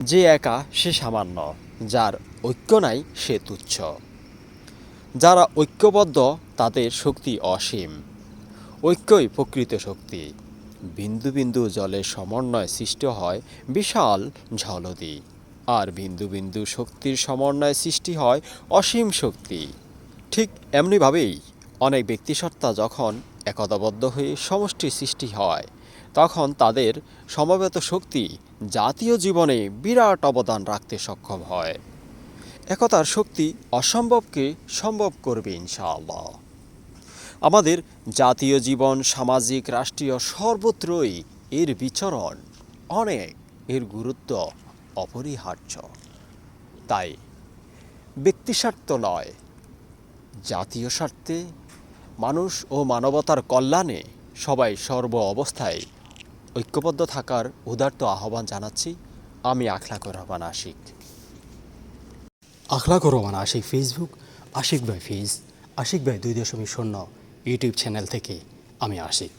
যে একা সে সামান্য, যার ঐক্য নাই সে তুচ্ছ। যারা ঐক্যবদ্ধ তাদের শক্তি অসীম। ঐক্যই প্রকৃত শক্তি। বিন্দু বিন্দু জলের সমন্বয়ে সৃষ্টি হয় বিশাল ঝলদি, আর বিন্দু বিন্দু শক্তির সমন্বয়ে সৃষ্টি হয় অসীম শক্তি। ঠিক এমনিভাবেই অনেক ব্যক্তিসত্তা যখন একতাবদ্ধ হয়ে সমষ্টি সৃষ্টি হয়, তখন তাদের সমবেত শক্তি জাতীয় জীবনে বিরাট অবদান রাখতে সক্ষম হয়। একতার শক্তি অসম্ভবকে সম্ভব করবে ইনশাআল্লাহ। আমাদের জাতীয় জীবন, সামাজিক, রাষ্ট্রীয় সর্বত্রই এর বিচরণ অনেক, এর গুরুত্ব অপরিহার্য। তাই ব্যক্তিস্বার্থ নয়, জাতীয় স্বার্থে, মানুষ ও মানবতার কল্যাণে সবাই সর্ব অবস্থায় ঐক্যবদ্ধ থাকার উদাত্ত আহ্বান জানাচ্ছি। আমি আখলাকুর রহমান আশিক। আখলাকুর রহমান আশিক ফেসবুক, আশিক ভাই ফেজ, আশিক ভাই 2.0 ইউটিউব চ্যানেল থেকে আমি আশিক।